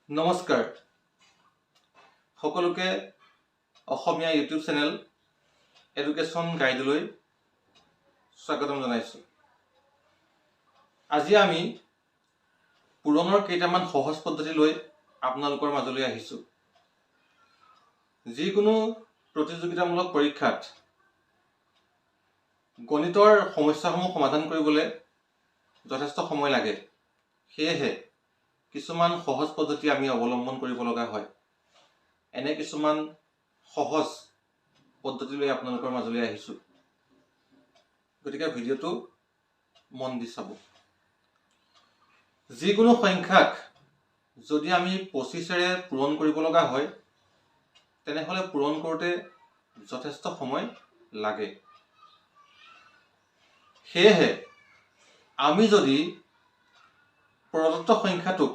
নমস্কাৰ সকলোকে অসমীয়া YouTube channel education গাইডলৈ স্বাগতম জনাইছোঁ। আজি আমি পুৰণৰ কেইটামান সহজ পদ্ধতি লৈ আপোনালোকৰ মাজলৈ আহিছোঁ। যিকোনো প্ৰতিযোগিতামূলক পৰীক্ষাত গণিতৰ সমস্যাসমূহ সমাধান কৰিবলৈ যথেষ্ট সময় লাগে। সেয়েহে কিছুমান সহজ পদ্ধতি আমি অৱলম্বন কৰিব লগা হয়। এনে কিছুমান সহজ পদ্ধতি লৈ আপোনালোকৰ মাজলৈ আহিছোঁ। গতিকে ভিডিঅ'টো মন দি চাব। যিকোনো সংখ্যাক যদি আমি 25ৰে পূৰণ কৰিব লগা হয় তেনেহ'লে পূৰণ কৰোঁতে যথেষ্ট সময় লাগে। সেয়েহে আমি যদি প্ৰদত্ত সংখ্যাটোক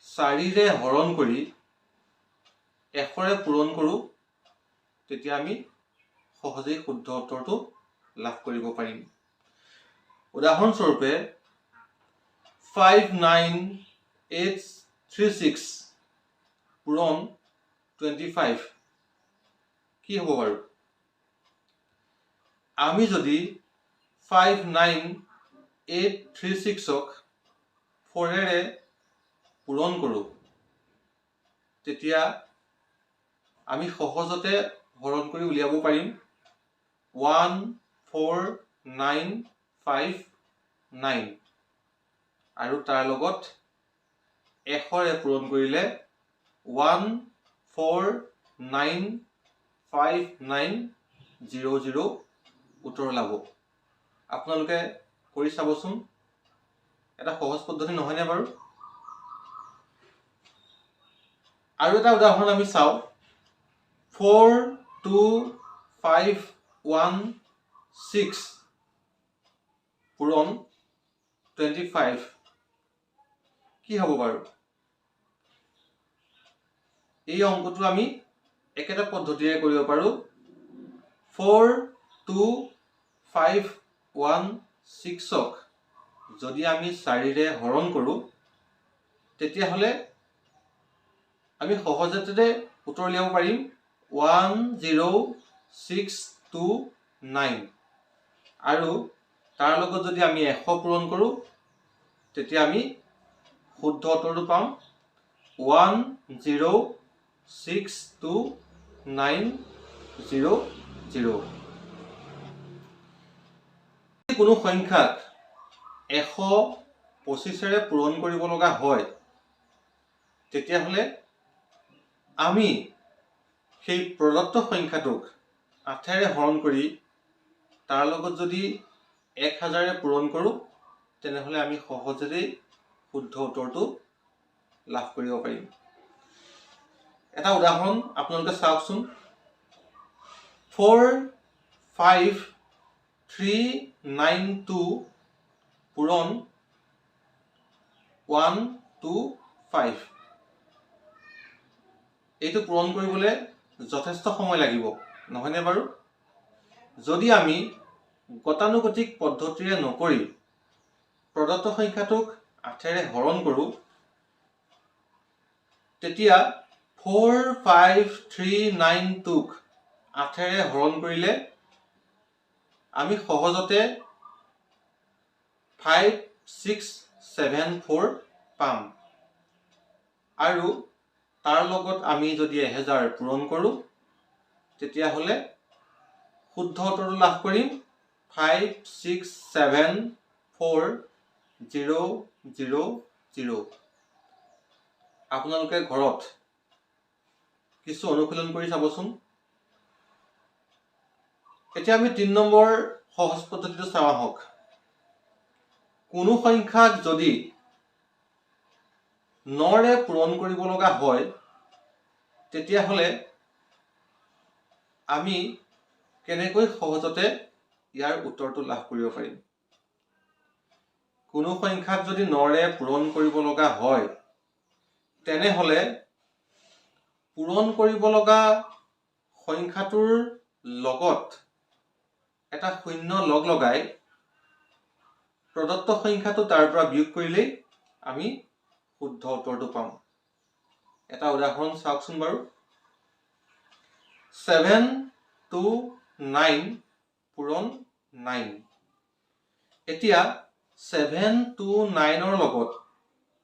4ৰে হৰণ কৰি 100ৰে পূৰণ কৰোঁ তেতিয়া আমি সহজেই শুদ্ধ উত্তৰটো লাভ কৰিব পাৰিম। উদাহৰণস্বৰূপে 59836 পূৰণ 25 কি হ'ব বাৰু? আমি যদি 59836ক 4ৰে পূৰণ কৰোঁ তেতিয়া আমি সহজতে হৰণ কৰি উলিয়াব পাৰিম 14959 আৰু তাৰ লগত 100ৰে পূৰণ কৰিলে 1495900 উত্তৰ ওলাব। আপোনালোকে কৰি চাবচোন, এটা সহজ পদ্ধতি নহয়নে বাৰু? আৰু এটা উদাহৰণ আমি চাওঁ। 42516 পূৰণ 25 কি হ'ব বাৰু? এই অংকটো আমি একেটা পদ্ধতিৰে কৰিব পাৰোঁ। 42516ক যদি আমি 4ৰে হৰণ কৰোঁ তেতিয়াহ'লে আমি সহজতে উত্তৰ উলিয়াব পাৰিম 10629 আৰু তাৰ লগত যদি আমি 100 পূৰণ কৰোঁ তেতিয়া আমি শুদ্ধ উত্তৰটো পাম 1062900। কোনো সংখ্যাক 125ৰে পূৰণ কৰিব লগা হয় তেতিয়াহ'লে আমি সেই প্ৰদত্ত সংখ্যাটোক 8ৰে হৰণ কৰি তাৰ লগত যদি 1000ৰে পূৰণ কৰোঁ তেনেহ'লে আমি সহজেই শুদ্ধ উত্তৰটো লাভ কৰিব পাৰিম। এটা উদাহৰণ আপোনালোকে চাওকচোন। 45392 পূৰণ 125 এইটো পূৰণ কৰিবলৈ যথেষ্ট সময় লাগিব, নহয়নে বাৰু? যদি আমি গতানুগতিক পদ্ধতিৰে নকৰি প্ৰদত্ত সংখ্যাটোক 8ৰে হৰণ কৰোঁ তেতিয়া 45392ক 8ৰে হৰণ কৰিলে আমি সহজতে 5674 পাম আৰু তাৰ লগত আমি যদি 1000 পূৰণ কৰোঁ তেতিয়াহ'লে শুদ্ধ উত্তৰটো লাভ কৰিম 5674,000। আপোনালোকে ঘৰত কিছু অনুশীলন কৰি চাবচোন। এতিয়া আমি 3 নম্বৰ সহজ পদ্ধতিটো চাওঁ আহক। কোনো সংখ্যাক যদি 9ৰে পূৰণ কৰিব লগা হয় তেতিয়াহ'লে আমি কেনেকৈ সহজতে ইয়াৰ উত্তৰটো লাভ কৰিব পাৰিম? কোনো সংখ্যাক যদি 9ৰে পূৰণ কৰিব লগা হয় তেনেহ'লে পূৰণ কৰিব লগা সংখ্যাটোৰ লগত এটা শূন্য লগ লগাই প্ৰদত্ত সংখ্যাটো তাৰ পৰা বিয়োগ কৰিলেই আমি শুদ্ধ উত্তৰটো পাম। এটা উদাহৰণ চাওকচোন বাৰু 7 to 9 পূৰণ 9 এতিয়া 7 to 9 ৰ লগত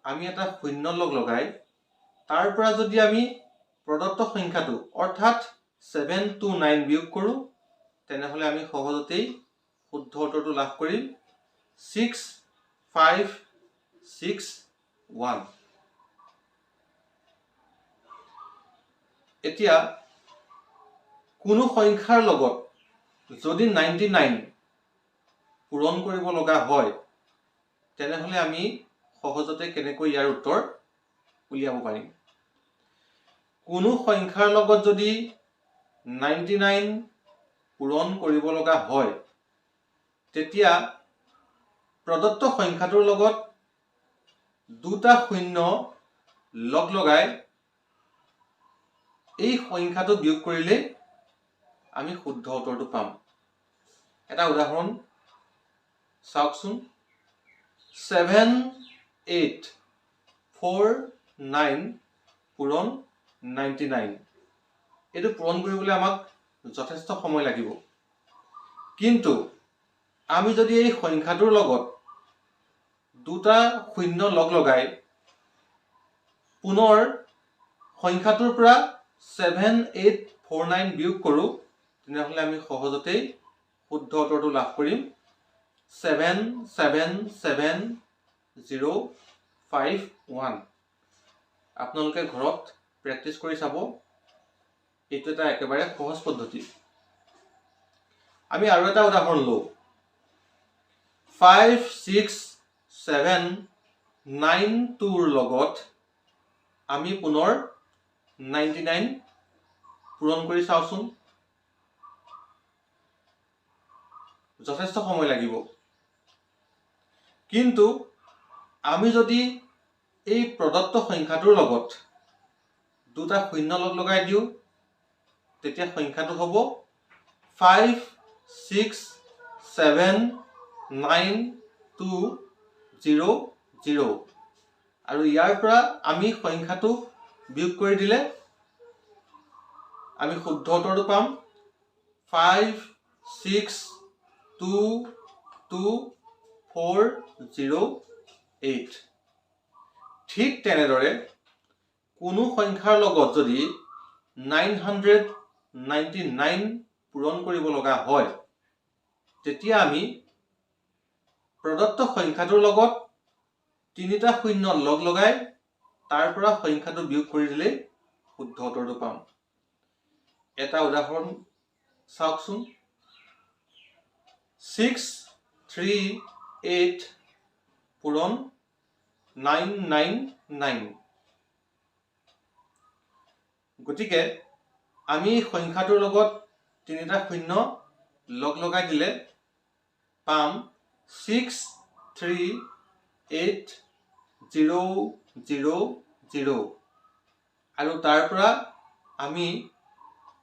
আমি এটা শূন্য লগ লগাই তাৰ পৰা যদি আমি প্ৰদত্ত সংখ্যাটো অৰ্থাৎ 7 to 9 বিয়োগ কৰো তেনেহলে আমি সহজতেই শুদ্ধ উত্তৰটো লাভ কৰিম 6561 এতিয়া কোনো সংখ্যাৰ লগত যদি 99 পূৰণ কৰিব লগা হয় তেনেহলে আমি সহজতে কেনেকৈ ইয়াৰ উত্তৰ উলিয়াব পাৰিম কোনো সংখ্যাৰ লগত যদি 99 পূৰণ কৰিব লগা হয় তেতিয়া প্ৰদত্ত সংখ্যাটোৰ লগত দুটা শূন্য লগ লগাই এই সংখ্যাটো বিয়োগ কৰিলে আমি শুদ্ধ উত্তৰটো পাম এটা উদাহৰণ চাওকচোন 7849 পূৰণ 99 এইটো পূৰণ কৰিবলৈ আমাক যথেষ্ট সময় লাগিব কিন্তু আমি যদি এই সংখ্যাটোৰ লগত দুটা শূন্য লগ লগাই পুনৰ সংখ্যাটোৰ পৰা 7849 বিয়োগ কৰো তেনেহলে আমি সহজতেই শুদ্ধ উত্তৰটো লাভ কৰিম 777051 আপোনালোকে ঘৰত প্ৰেক্টিছ কৰি চাব এইটো এটা একেবাৰে সহজ পদ্ধতি আমি আৰু এটা উদাহৰণ লওঁ 5679 ৰ লগত আমি পুনৰ 99 পূৰণ কৰি চাওচোন যথেষ্ট সময় লাগিব কিন্তু আমি যদি এই প্ৰদত্ত সংখ্যাটোৰ লগত দুটা শূন্য লগ লগাই দিও তেতিয়া সংখ্যাটো হ'ব 567920 আৰু ইয়াৰ পৰা আমি সংখ্যাটো বিয়োগ কৰি দিলে আমি শুদ্ধ উত্তৰটো পাম 562408 ঠিক তেনেদৰে কোনো সংখ্যাৰ লগত যদি 999 পূৰণ কৰিব লগা হয় তেতিয়া আমি প্ৰদত্ত সংখ্যাটোৰ লগত তিনিটা শূন্য লগ লগাই তাৰ পৰা সংখ্যাটো বিয়োগ কৰি দিলে শুদ্ধ উত্তৰটো পাম এটা উদাহৰণ চাওকচোন 638 পূৰণ 999 গতিকে আমি সংখ্যাটোৰ লগত তিনিটা শূন্য লগ লগাই দিলে পাম 638000 আৰু তাৰ পৰা আমি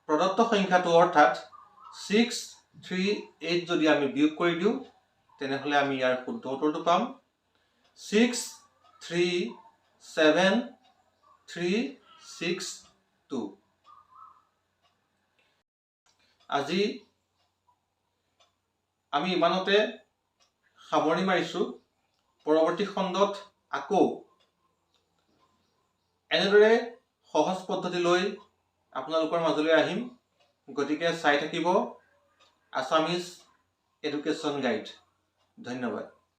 প্ৰদত্ত সংখ্যাটো অৰ্থাৎ 638 যদি আমি বিয়োগ কৰি দিও তেনেহলে আমি ইয়াৰ শুদ্ধ উত্তৰটো পাম 637362 আজি আমি ইমানতে সামৰণি মাৰিছো পৰৱৰ্তী খণ্ডত আকৌ এনেদৰে সহজ পদ্ধতি লৈ আপোনালোকৰ মাজলৈ আহিম গতিকে চাই থাকিব আছামিজ এডুকেশ্যন গাইড ধন্যবাদ